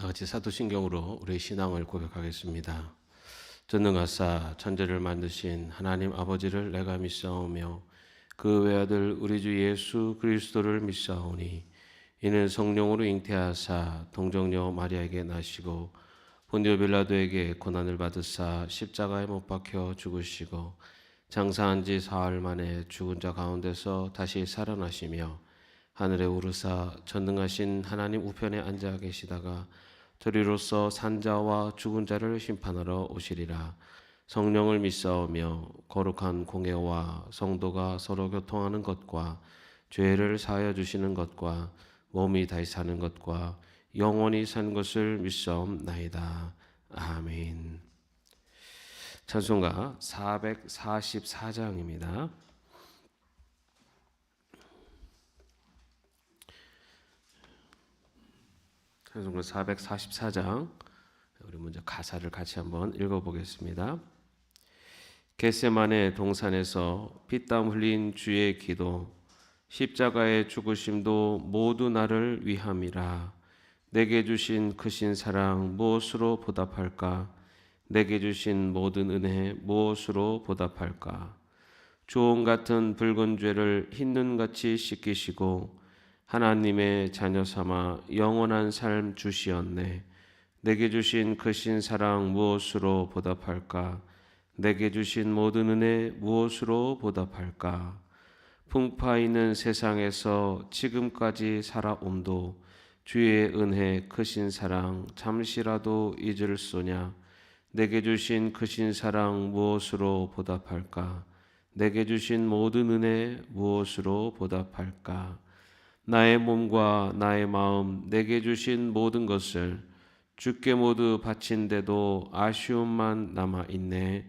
다 같이 사도신경으로 우리의 신앙을 고백하겠습니다. 전능하사 천지를 만드신 하나님 아버지를 내가 믿사오며 그 외아들 우리 주 예수 그리스도를 믿사오니 이는 성령으로 잉태하사 동정녀 마리아에게 나시고 본디오 빌라도에게 고난을 받으사 십자가에 못 박혀 죽으시고 장사한 지 사흘 만에 죽은 자 가운데서 다시 살아나시며 하늘에 오르사 전능하신 하나님 우편에 앉아 계시다가 저리로서 산자와 죽은 자를 심판하러 오시리라. 성령을 믿사오며 거룩한 공예와 성도가 서로 교통하는 것과 죄를 사하여 주시는 것과 몸이 다시 사는 것과 영원히 산 것을 믿사옵나이다. 아멘. 찬송가 444장입니다. 찬송가 444장, 우리 먼저 가사를 같이 한번 읽어보겠습니다. 겟세마네 동산에서 피땀 흘린 주의 기도, 십자가의 죽으심도 모두 나를 위함이라. 내게 주신 크신 사랑 무엇으로 보답할까? 내게 주신 모든 은혜 무엇으로 보답할까? 주홍 같은 붉은 죄를 흰 눈같이 씻기시고 하나님의 자녀 삼아 영원한 삶 주시었네. 내게 주신 크신 사랑 무엇으로 보답할까? 내게 주신 모든 은혜 무엇으로 보답할까? 풍파 있는 세상에서 지금까지 살아옴도 주의 은혜 크신 사랑 잠시라도 잊을 소냐? 내게 주신 크신 사랑 무엇으로 보답할까? 내게 주신 모든 은혜 무엇으로 보답할까? 나의 몸과 나의 마음 내게 주신 모든 것을 주께 모두 바친데도 아쉬움만 남아있네.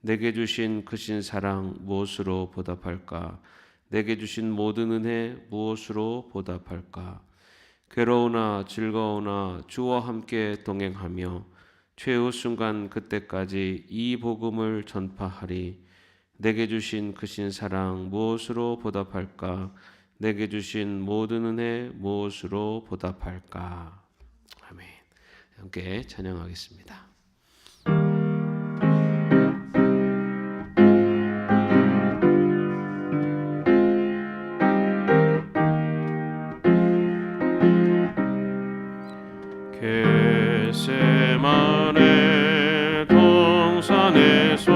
내게 주신 크신 사랑 무엇으로 보답할까? 내게 주신 모든 은혜 무엇으로 보답할까? 괴로우나 즐거우나 주와 함께 동행하며 최후 순간 그때까지 이 복음을 전파하리. 내게 주신 크신 사랑 무엇으로 보답할까? 내게 주신 모든 은혜 무엇으로 보답할까? 아멘. 함께 찬양하겠습니다. 겟세마네 동산에서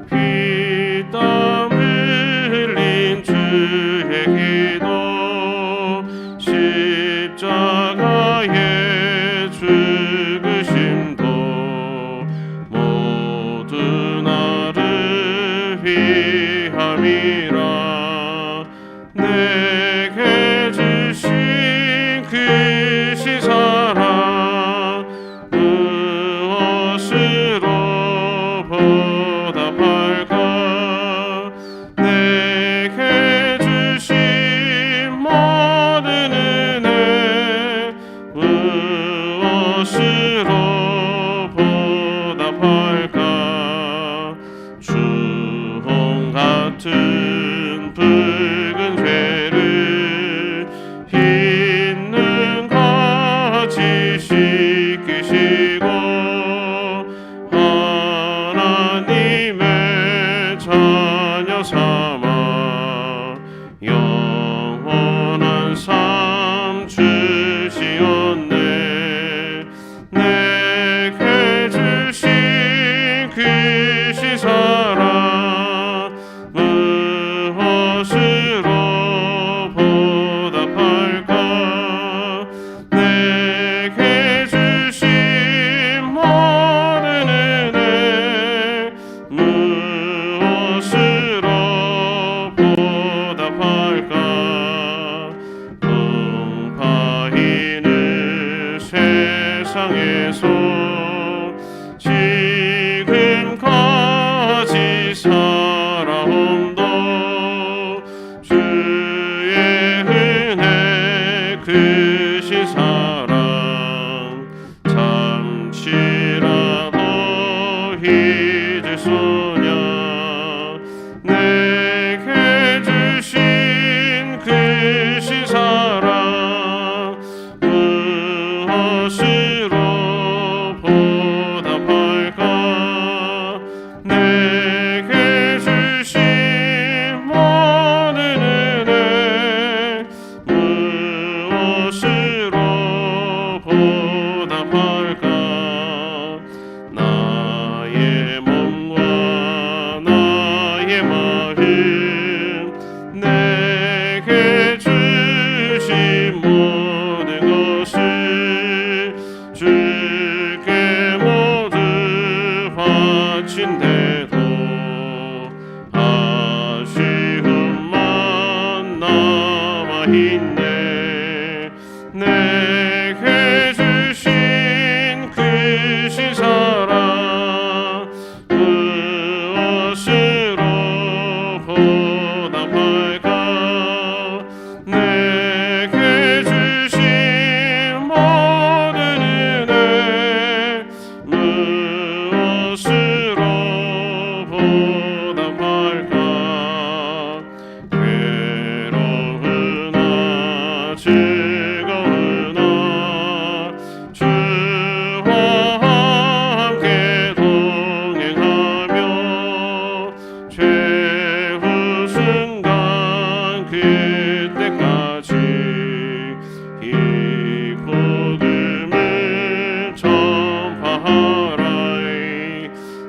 피땀 흘린 주의 기도, 십자가의 죽으심 내게 주신 모든 것을 주께 모두 바친대도 아쉬움만 남아있네. 내게 주신 그 신사랑 무엇으로 보답할까? 내게 주신 모든 은혜 무엇으로 보답할까? 괴로우나 즐거우나 주와 함께 동행하며 최후 순간 그때까지 이 복음을 전파하라이.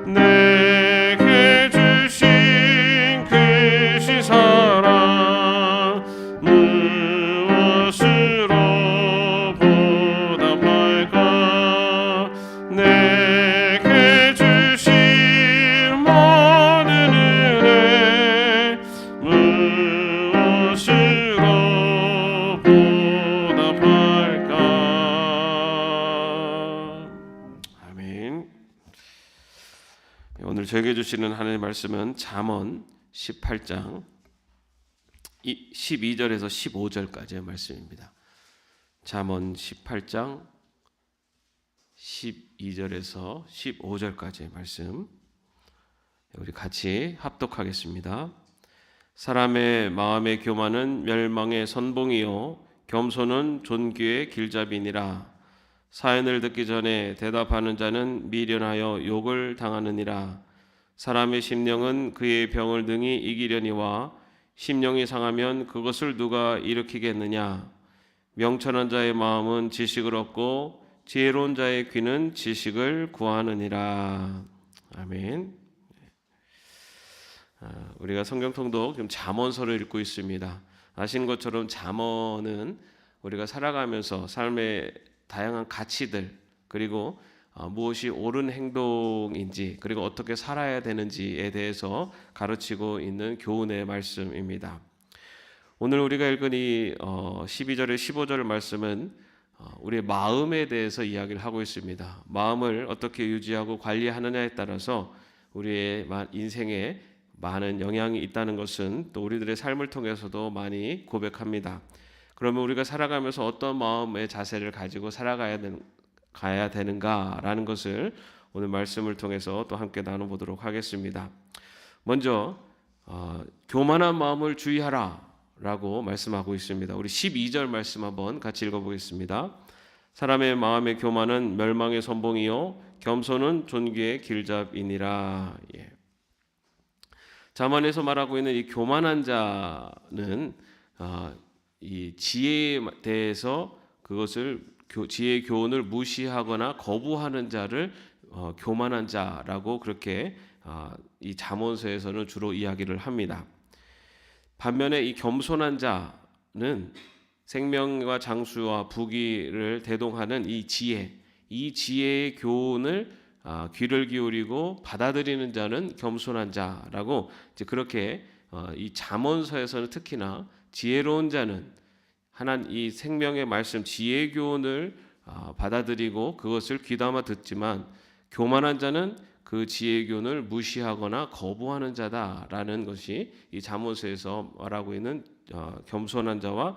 내게 주신 그 신사랑 무엇으로 보답할까? 내게 주신 모든 은혜 무엇으로 보답할까? 아멘. 오늘 저에게 주시는 하나님의 말씀은 잠언 18장 12절에서 15절까지의 말씀입니다. 잠언 18장 12절에서 15절까지의 말씀 우리 같이 합독하겠습니다. 사람의 마음의 교만은 멸망의 선봉이요 겸손은 존귀의 길잡이니라. 사연을 듣기 전에 대답하는 자는 미련하여 욕을 당하느니라. 사람의 심령은 그의 병을 능히 이기려니와 심령이 상하면 그것을 누가 일으키겠느냐. 명철한 자의 마음은 지식을 얻고 지혜로운 자의 귀는 지식을 구하느니라. 아멘. 우리가 성경 통독 지금 잠언서를 읽고 있습니다. 아시는 것처럼 잠언은 우리가 살아가면서 삶의 다양한 가치들 그리고 무엇이 옳은 행동인지 그리고 어떻게 살아야 되는지에 대해서 가르치고 있는 교훈의 말씀입니다. 오늘 우리가 읽은 이 12절에 15절 말씀은 우리의 마음에 대해서 이야기를 하고 있습니다. 마음을 어떻게 유지하고 관리하느냐에 따라서 우리의 인생에 많은 영향이 있다는 것은 또 우리들의 삶을 통해서도 많이 고백합니다. 그러면 우리가 살아가면서 어떤 마음의 자세를 가지고 살아가야 되는가라는 것을 오늘 말씀을 통해서 또 함께 나눠보도록 하겠습니다. 먼저 교만한 마음을 주의하라 라고 말씀하고 있습니다. 우리 12절 말씀 한번 같이 읽어보겠습니다. 사람의 마음의 교만은 멸망의 선봉이요 겸손은 존귀의 길잡이니라. 잠언에서 말하고 있는 이 교만한 자는 이 지혜에 대해서 그것을 지혜의 교훈을 무시하거나 거부하는 자를 교만한 자라고 그렇게 이 잠언서에서는 주로 이야기를 합니다. 반면에 이 겸손한 자는 생명과 장수와 부귀를 대동하는 이 지혜의 교훈을 귀를 기울이고 받아들이는 자는 겸손한 자라고 이제 그렇게 이 잠언서에서는 특히나 지혜로운 자는 이 생명의 말씀 지혜의 교훈을 받아들이고 그것을 귀담아 듣지만 교만한 자는 그 지혜의 교훈을 무시하거나 거부하는 자다라는 것이 이 잠언서에서 말하고 있는 겸손한 자와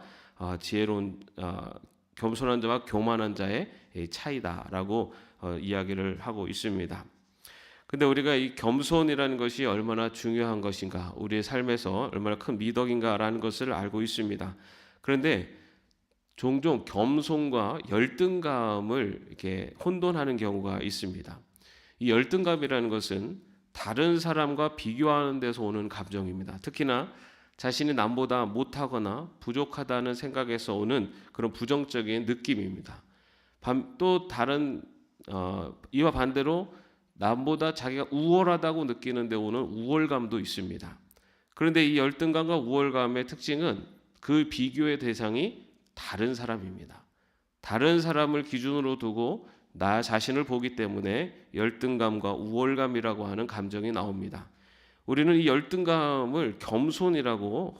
겸손한 자와 교만한 자의 차이다라고 이야기를 하고 있습니다. 근데 우리가 이 겸손이라는 것이 얼마나 중요한 것인가, 우리의 삶에서 얼마나 큰 미덕인가라는 것을 알고 있습니다. 그런데 종종 겸손과 열등감을 이렇게 혼돈하는 경우가 있습니다. 이 열등감이라는 것은 다른 사람과 비교하는 데서 오는 감정입니다. 특히나 자신이 남보다 못하거나 부족하다는 생각에서 오는 그런 부정적인 느낌입니다. 또 다른 이와 반대로 남보다 자기가 우월하다고 느끼는 데 오는 우월감도 있습니다. 그런데 이 열등감과 우월감의 특징은 그 비교의 대상이 다른 사람입니다. 다른 사람을 기준으로 두고 나 자신을 보기 때문에 열등감과 우월감이라고 하는 감정이 나옵니다. 우리는 이 열등감을 겸손이라고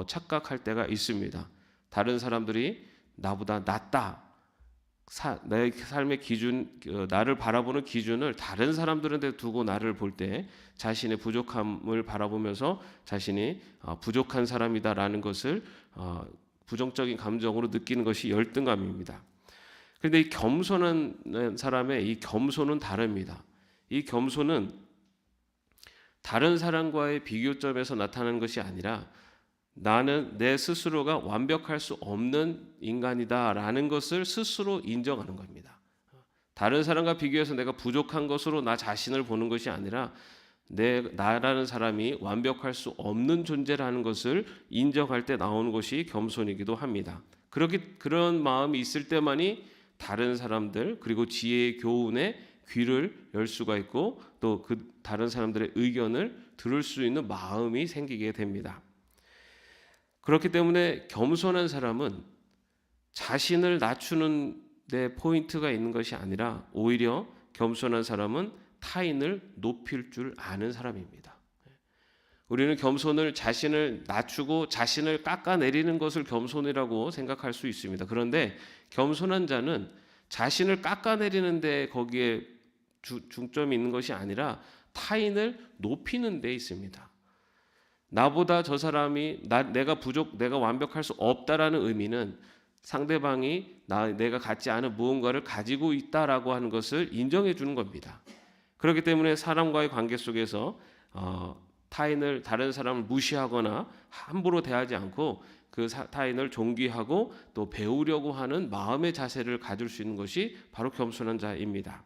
착각할 때가 있습니다. 다른 사람들이 나보다 낫다, 내 삶의 기준, 나를 바라보는 기준을 다른 사람들한테 두고 나를 볼 때 자신의 부족함을 바라보면서 자신이 부족한 사람이다라는 것을 부정적인 감정으로 느끼는 것이 열등감입니다. 그런데 이 겸손한 사람의 이 겸손은 다릅니다. 이 겸손은 다른 사람과의 비교점에서 나타나는 것이 아니라 나는 내 스스로가 완벽할 수 없는 인간이다라는 것을 스스로 인정하는 겁니다. 다른 사람과 비교해서 내가 부족한 것으로 나 자신을 보는 것이 아니라 나라는 사람이 완벽할 수 없는 존재라는 것을 인정할 때 나오는 것이 겸손이기도 합니다. 그런 마음이 있을 때만이 다른 사람들 그리고 지혜의 교훈에 귀를 열 수가 있고 또 그 다른 사람들의 의견을 들을 수 있는 마음이 생기게 됩니다. 그렇기 때문에 겸손한 사람은 자신을 낮추는 데 포인트가 있는 것이 아니라 오히려 겸손한 사람은 타인을 높일 줄 아는 사람입니다. 우리는 겸손을 자신을 낮추고 자신을 깎아내리는 것을 겸손이라고 생각할 수 있습니다. 그런데 겸손한 자는 자신을 깎아내리는 데 거기에 중점이 있는 것이 아니라 타인을 높이는 데 있습니다. 나보다 저 사람이 내가 완벽할 수 없다라는 의미는 상대방이 내가 갖지 않은 무언가를 가지고 있다라고 하는 것을 인정해 주는 겁니다. 그렇기 때문에 사람과의 관계 속에서 다른 사람을 무시하거나 함부로 대하지 않고 그 타인을 존귀하고 또 배우려고 하는 마음의 자세를 가질 수 있는 것이 바로 겸손한 자입니다.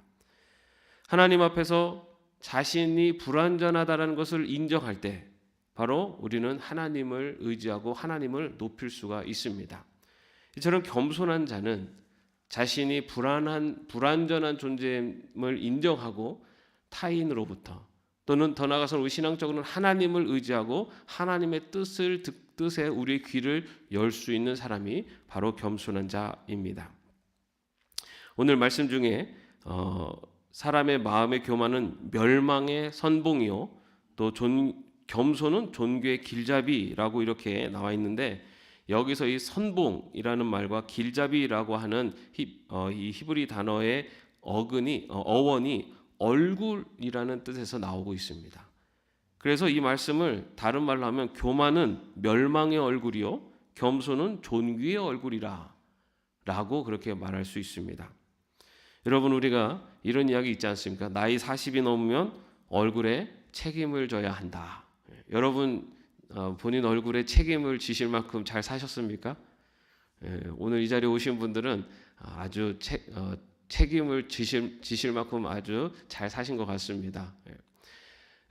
하나님 앞에서 자신이 불완전하다는 것을 인정할 때 바로 우리는 하나님을 의지하고 하나님을 높일 수가 있습니다. 이처럼 겸손한 자는 자신이 불완전한 존재임을 인정하고 타인으로부터 또는 더 나아가서 우리 신앙적으로는 하나님을 의지하고 하나님의 뜻에 우리의 귀를 열 수 있는 사람이 바로 겸손한 자입니다. 오늘 말씀 중에 사람의 마음의 교만은 멸망의 선봉이요 또 겸손은 존귀의 길잡이라고 이렇게 나와 있는데 여기서 이 선봉이라는 말과 길잡이라고 하는 이 히브리 단어의 어원이 얼굴이라는 뜻에서 나오고 있습니다. 그래서 이 말씀을 다른 말로 하면 교만은 멸망의 얼굴이요 겸손은 존귀의 얼굴이라 라고 그렇게 말할 수 있습니다. 여러분 우리가 이런 이야기 있지 않습니까? 나이 40이 넘으면 얼굴에 책임을 져야 한다. 여러분 본인 얼굴에 책임을 지실 만큼 잘 사셨습니까? 오늘 이 자리에 오신 분들은 아주 책임을 지실 만큼 아주 잘 사신 것 같습니다.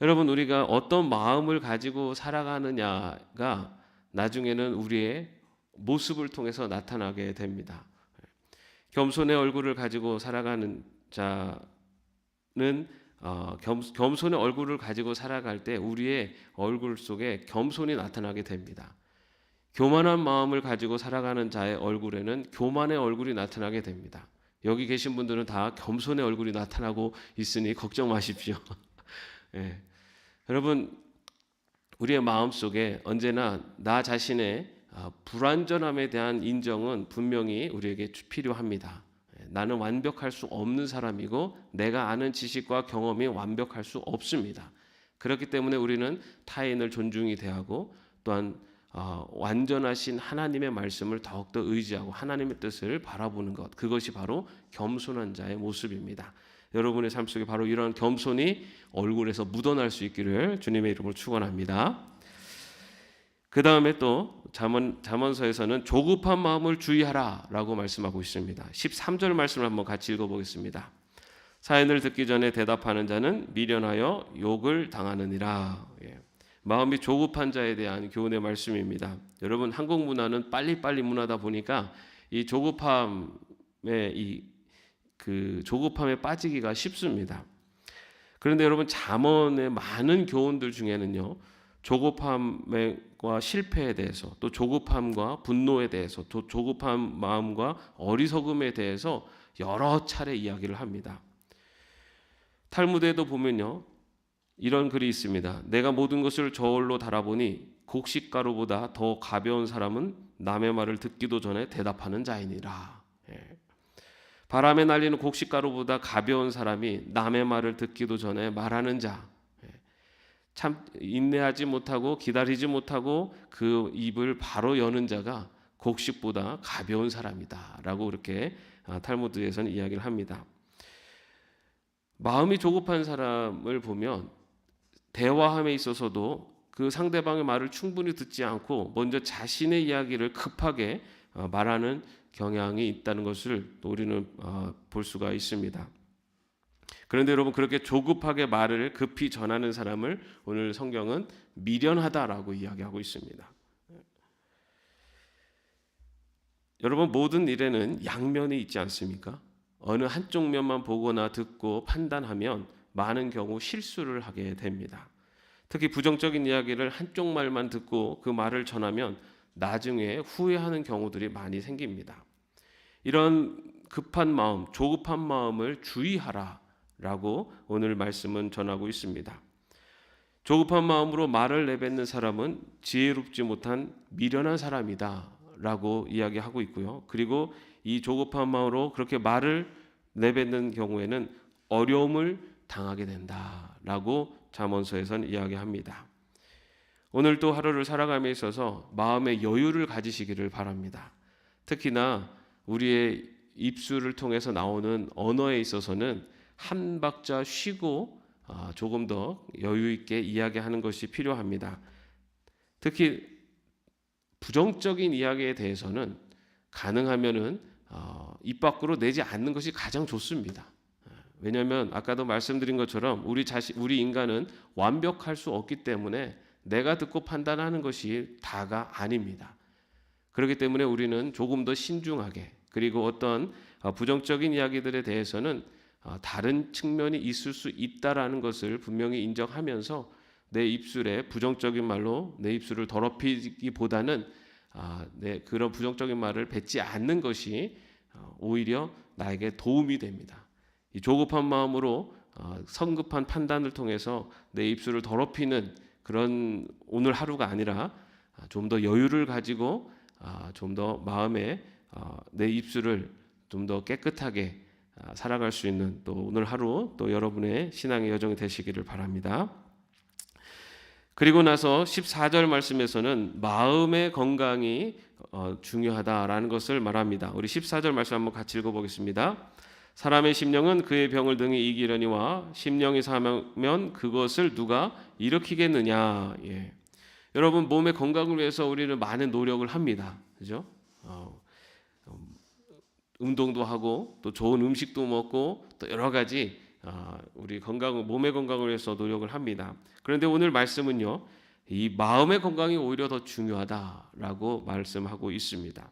여러분 우리가 어떤 마음을 가지고 살아가느냐가 나중에는 우리의 모습을 통해서 나타나게 됩니다. 겸손의 얼굴을 가지고 살아가는 자는 겸손의 얼굴을 가지고 살아갈 때 우리의 얼굴 속에 겸손이 나타나게 됩니다. 교만한 마음을 가지고 살아가는 자의 얼굴에는 교만의 얼굴이 나타나게 됩니다. 여기 계신 분들은 다 겸손의 얼굴이 나타나고 있으니 걱정 마십시오. 예. 여러분 우리의 마음 속에 언제나 나 자신의 불완전함에 대한 인정은 분명히 우리에게 필요합니다. 나는 완벽할 수 없는 사람이고 내가 아는 지식과 경험이 완벽할 수 없습니다. 그렇기 때문에 우리는 타인을 존중히 대하고 또한 완전하신 하나님의 말씀을 더욱더 의지하고 하나님의 뜻을 바라보는 것, 그것이 바로 겸손한 자의 모습입니다. 여러분의 삶 속에 바로 이런 겸손이 얼굴에서 묻어날 수 있기를 주님의 이름으로 축원합니다. 그 다음에 또 잠언서에서는 조급한 마음을 주의하라라고 말씀하고 있습니다. 13절 말씀을 한번 같이 읽어보겠습니다. 사연을 듣기 전에 대답하는 자는 미련하여 욕을 당하느니라. 마음이 조급한 자에 대한 교훈의 말씀입니다. 여러분 한국 문화는 빨리빨리 문화다 보니까 이 조급함에 빠지기가 쉽습니다. 그런데 여러분 잠언의 많은 교훈들 중에는요 조급함과 실패에 대해서, 또 조급함과 분노에 대해서, 또 조급한 마음과 어리석음에 대해서 여러 차례 이야기를 합니다. 탈무드에도 보면요, 이런 글이 있습니다. 내가 모든 것을 저울로 달아보니 곡식가루보다 더 가벼운 사람은 남의 말을 듣기도 전에 대답하는 자이니라. 바람에 날리는 곡식가루보다 가벼운 사람이 남의 말을 듣기도 전에 말하는 자. 참 인내하지 못하고 기다리지 못하고 그 입을 바로 여는 자가 곡식보다 가벼운 사람이다라고 이렇게 탈무드에서는 이야기를 합니다. 마음이 조급한 사람을 보면 대화함에 있어서도 그 상대방의 말을 충분히 듣지 않고 먼저 자신의 이야기를 급하게 말하는 경향이 있다는 것을 또 우리는 볼 수가 있습니다. 그런데 여러분, 그렇게 조급하게 말을 급히 전하는 사람을 오늘 성경은 미련하다라고 이야기하고 있습니다. 여러분, 모든 일에는 양면이 있지 않습니까? 어느 한쪽 면만 보거나 듣고 판단하면 많은 경우 실수를 하게 됩니다. 특히 부정적인 이야기를 한쪽 말만 듣고 그 말을 전하면 나중에 후회하는 경우들이 많이 생깁니다. 이런 급한 마음, 조급한 마음을 주의하라라고 오늘 말씀은 전하고 있습니다. 조급한 마음으로 말을 내뱉는 사람은 지혜롭지 못한 미련한 사람이다라고 이야기하고 있고요. 그리고 이 조급한 마음으로 그렇게 말을 내뱉는 경우에는 어려움을 당하게 된다라고 잠언서에서는 이야기합니다. 오늘도 하루를 살아감에 있어서 마음의 여유를 가지시기를 바랍니다. 특히나 우리의 입술을 통해서 나오는 언어에 있어서는 한 박자 쉬고 조금 더 여유 있게 이야기하는 것이 필요합니다. 특히 부정적인 이야기에 대해서는 가능하면은 입 밖으로 내지 않는 것이 가장 좋습니다. 왜냐하면 아까도 말씀드린 것처럼 우리 인간은 완벽할 수 없기 때문에 내가 듣고 판단하는 것이 다가 아닙니다. 그렇기 때문에 우리는 조금 더 신중하게, 그리고 어떤 부정적인 이야기들에 대해서는 다른 측면이 있을 수 있다라는 것을 분명히 인정하면서 내 입술에 부정적인 말로 내 입술을 더럽히기보다는 그런 부정적인 말을 뱉지 않는 것이 오히려 나에게 도움이 됩니다. 이 조급한 마음으로 성급한 판단을 통해서 내 입술을 더럽히는 그런 오늘 하루가 아니라 좀 더 여유를 가지고 좀 더 마음에 내 입술을 좀 더 깨끗하게 살아갈 수 있는 또 오늘 하루 또 여러분의 신앙의 여정이 되시기를 바랍니다. 그리고 나서 14절 말씀에서는 마음의 건강이 중요하다라는 것을 말합니다. 우리 14절 말씀 한번 같이 읽어보겠습니다. 사람의 심령은 그의 병을 등이 이기려니와 심령이 상하면 그것을 누가 일으키겠느냐. 여러분, 몸의 건강을 위해서 우리는 많은 노력을 합니다. 그죠? 운동도 하고 또 좋은 음식도 먹고 또 여러 가지 우리 몸의 건강을 위해서 노력을 합니다. 그런데 오늘 말씀은요, 이 마음의 건강이 오히려 더 중요하다라고 말씀하고 있습니다.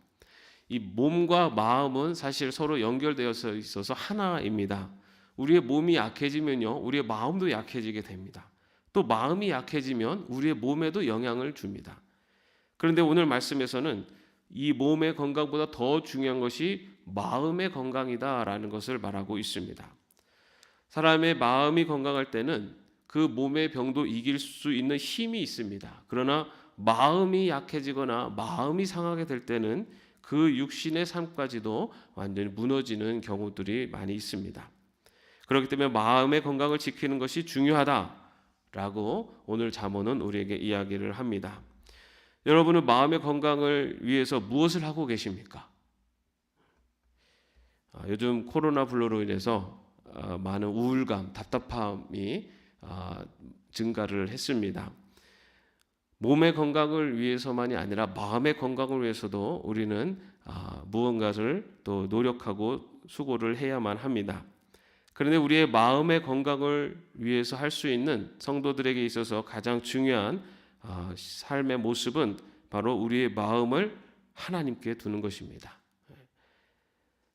이 몸과 마음은 사실 서로 연결되어 있어서 하나입니다. 우리의 몸이 약해지면요, 우리의 마음도 약해지게 됩니다. 또 마음이 약해지면 우리의 몸에도 영향을 줍니다. 그런데 오늘 말씀에서는 이 몸의 건강보다 더 중요한 것이 마음의 건강이다라는 것을 말하고 있습니다. 사람의 마음이 건강할 때는 그 몸의 병도 이길 수 있는 힘이 있습니다. 그러나 마음이 약해지거나 마음이 상하게 될 때는 그 육신의 삶까지도 완전히 무너지는 경우들이 많이 있습니다. 그렇기 때문에 마음의 건강을 지키는 것이 중요하다라고 오늘 잠언은 우리에게 이야기를 합니다. 여러분은 마음의 건강을 위해서 무엇을 하고 계십니까? 요즘 코로나 블루로 인해서 많은 우울감, 답답함이 증가를 했습니다. 몸의 건강을 위해서만이 아니라 마음의 건강을 위해서도 우리는 무언가를 또 노력하고 수고를 해야만 합니다. 그런데 우리의 마음의 건강을 위해서 할 수 있는 성도들에게 있어서 가장 중요한 삶의 모습은 바로 우리의 마음을 하나님께 두는 것입니다.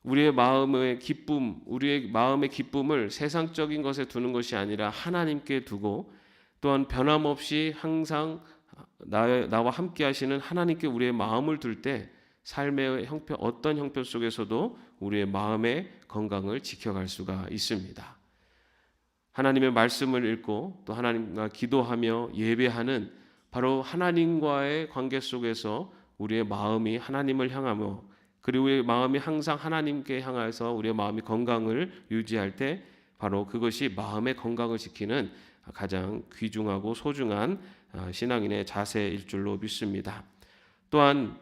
우리의 마음의 기쁨을 세상적인 것에 두는 것이 아니라 하나님께 두고 또한 변함없이 항상 나와 함께 하시는 하나님께 우리의 마음을 둘 때 삶의 형편, 어떤 형편 속에서도 우리의 마음의 건강을 지켜갈 수가 있습니다. 하나님의 말씀을 읽고 또 하나님과 기도하며 예배하는 바로 하나님과의 관계 속에서 우리의 마음이 하나님을 향하며, 그리고 우리의 마음이 항상 하나님께 향해서 우리의 마음이 건강을 유지할 때 바로 그것이 마음의 건강을 지키는 가장 귀중하고 소중한 신앙인의 자세일 줄로 믿습니다. 또한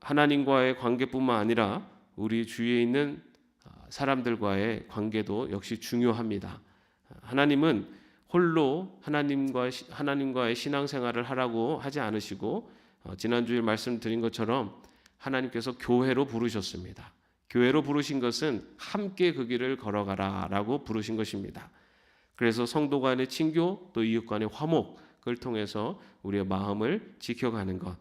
하나님과의 관계뿐만 아니라 우리 주위에 있는 사람들과의 관계도 역시 중요합니다. 하나님은 홀로 하나님과의 신앙생활을 하라고 하지 않으시고 지난주에 말씀드린 것처럼 하나님께서 교회로 부르셨습니다. 교회로 부르신 것은 함께 그 길을 걸어가라라고 부르신 것입니다. 그래서 성도 간의 친교 또 이웃 간의 화목을 통해서 우리의 마음을 지켜가는 것,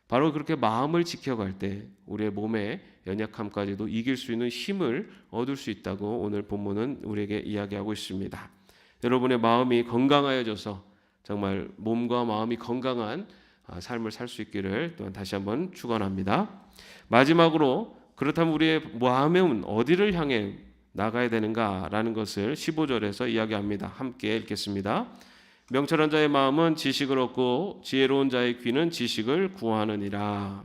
바로 그렇게 마음을 지켜갈 때 우리의 몸의 연약함까지도 이길 수 있는 힘을 얻을 수 있다고 오늘 본문은 우리에게 이야기하고 있습니다. 여러분의 마음이 건강하여져서 정말 몸과 마음이 건강한 삶을 살 수 있기를 또한 다시 한번 축원합니다. 마지막으로 그렇다면 우리의 마음은 어디를 향해 나가야 되는가라는 것을 15절에서 이야기합니다. 함께 읽겠습니다. 명철한 자의 마음은 지식을 얻고 지혜로운 자의 귀는 지식을 구하느니라.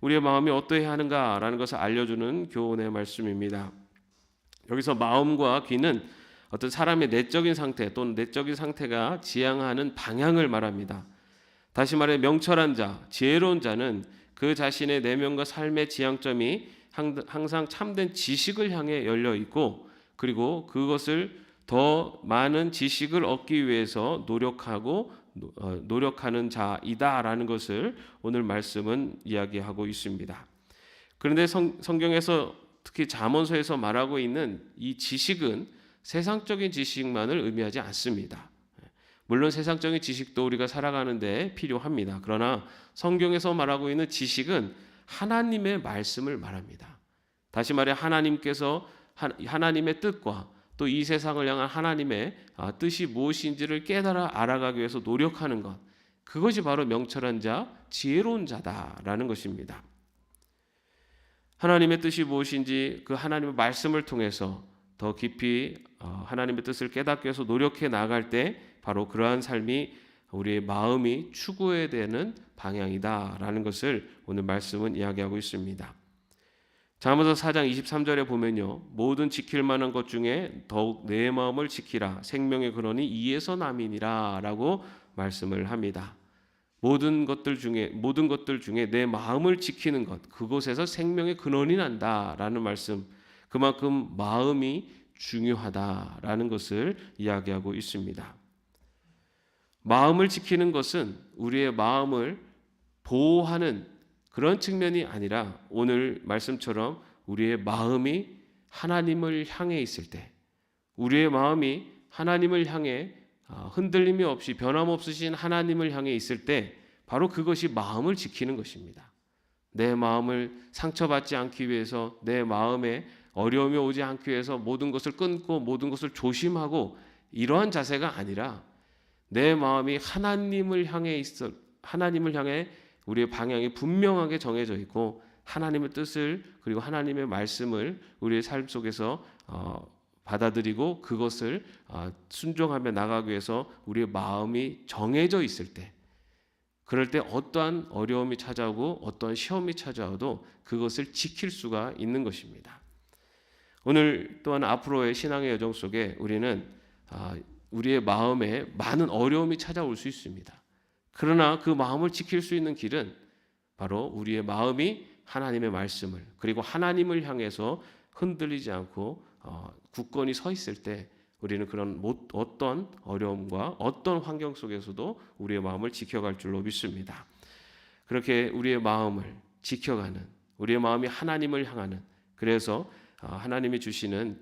우리의 마음이 어떠해야 하는가라는 것을 알려주는 교훈의 말씀입니다. 여기서 마음과 귀는 어떤 사람의 내적인 상태 또는 내적인 상태가 지향하는 방향을 말합니다. 다시 말해 명철한 자, 지혜로운 자는 그 자신의 내면과 삶의 지향점이 항상 참된 지식을 향해 열려 있고, 그리고 그것을 더 많은 지식을 얻기 위해서 노력하는 자이다라는 것을 오늘 말씀은 이야기하고 있습니다. 그런데 성경에서 특히 잠언서에서 말하고 있는 이 지식은 세상적인 지식만을 의미하지 않습니다. 물론 세상적인 지식도 우리가 살아가는 데 필요합니다. 그러나 성경에서 말하고 있는 지식은 하나님의 말씀을 말합니다. 다시 말해 하나님께서 하나님의 뜻과 또 이 세상을 향한 하나님의 뜻이 무엇인지를 깨달아 알아가기 위해서 노력하는 것, 그것이 바로 명철한 자, 지혜로운 자다라는 것입니다. 하나님의 뜻이 무엇인지 그 하나님의 말씀을 통해서 더 깊이 하나님의 뜻을 깨닫기 위해서 노력해 나갈 때 바로 그러한 삶이 우리의 마음이 추구해야 되는 방향이다라는 것을 오늘 말씀은 이야기하고 있습니다. 잠언서 4장 23절에 보면요, 모든 지킬 만한 것 중에 더욱 내 마음을 지키라, 생명의 근원이 이에서 남이니라 라고 말씀을 합니다. 모든 것들 중에 내 마음을 지키는 것, 그곳에서 생명의 근원이 난다라는 말씀, 그만큼 마음이 중요하다라는 것을 이야기하고 있습니다. 마음을 지키는 것은 우리의 마음을 보호하는 그런 측면이 아니라 오늘 말씀처럼 우리의 마음이 하나님을 향해 있을 때, 우리의 마음이 하나님을 향해 흔들림이 없이 변함없으신 하나님을 향해 있을 때 바로 그것이 마음을 지키는 것입니다. 내 마음을 상처받지 않기 위해서, 내 마음에 어려움이 오지 않기 위해서 모든 것을 끊고 모든 것을 조심하고 이러한 자세가 아니라 내 마음이 하나님을 향해 우리의 방향이 분명하게 정해져 있고 하나님의 뜻을 그리고 하나님의 말씀을 우리의 삶 속에서 받아들이고 그것을 순종하며 나가기 위해서 우리의 마음이 정해져 있을 때, 그럴 때 어떠한 어려움이 찾아오고 어떠한 시험이 찾아와도 그것을 지킬 수가 있는 것입니다. 오늘 또한 앞으로의 신앙의 여정 속에 우리는 우리의 마음에 많은 어려움이 찾아올 수 있습니다. 그러나 그 마음을 지킬 수 있는 길은 바로 우리의 마음이 하나님의 말씀을 그리고 하나님을 향해서 흔들리지 않고 굳건히 서 있을 때 우리는 그런 어떤 어려움과 어떤 환경 속에서도 우리의 마음을 지켜갈 줄로 믿습니다. 그렇게 우리의 마음을 지켜가는, 우리의 마음이 하나님을 향하는, 그래서 하나님이 주시는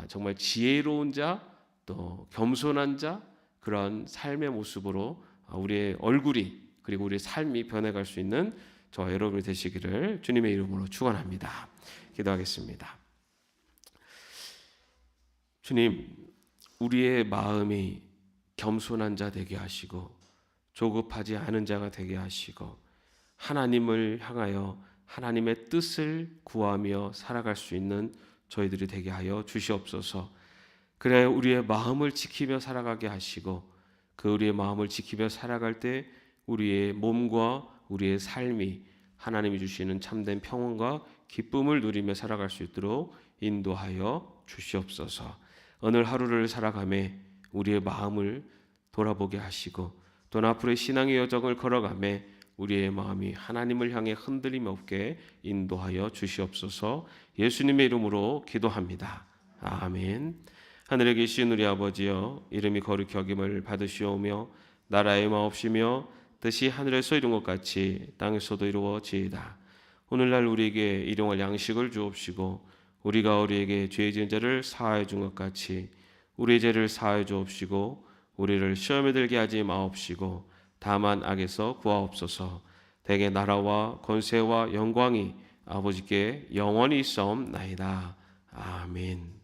정말 지혜로운 자, 또 겸손한 자, 그런 삶의 모습으로 우리의 얼굴이 그리고 우리의 삶이 변해갈 수 있는 저와 여러분이 되시기를 주님의 이름으로 축원합니다. 기도하겠습니다. 주님, 우리의 마음이 겸손한 자 되게 하시고 조급하지 않은 자가 되게 하시고 하나님을 향하여 하나님의 뜻을 구하며 살아갈 수 있는 저희들이 되게 하여 주시옵소서. 그래 우리의 마음을 지키며 살아가게 하시고 그 우리의 마음을 지키며 살아갈 때 우리의 몸과 우리의 삶이 하나님이 주시는 참된 평안과 기쁨을 누리며 살아갈 수 있도록 인도하여 주시옵소서. 오늘 하루를 살아가며 우리의 마음을 돌아보게 하시고 또 앞으로의 신앙의 여정을 걸어가며 우리의 마음이 하나님을 향해 흔들림 없게 인도하여 주시옵소서. 예수님의 이름으로 기도합니다. 아멘. 하늘에 계신 우리 아버지여, 이름이 거룩히 여김을 받으시오며 나라의 마옵시며 뜻이 하늘에서 이룬 것 같이 땅에서도 이루어지이다. 오늘날 우리에게 일용할 양식을 주옵시고 우리가 우리에게 죄 지은 자를 사하여 준 것 같이 우리의 죄를 사하여 주옵시고 우리를 시험에 들게 하지 마옵시고 다만 악에서 구하옵소서. 대개 나라와 권세와 영광이 아버지께 영원히 있사옵나이다. 아멘.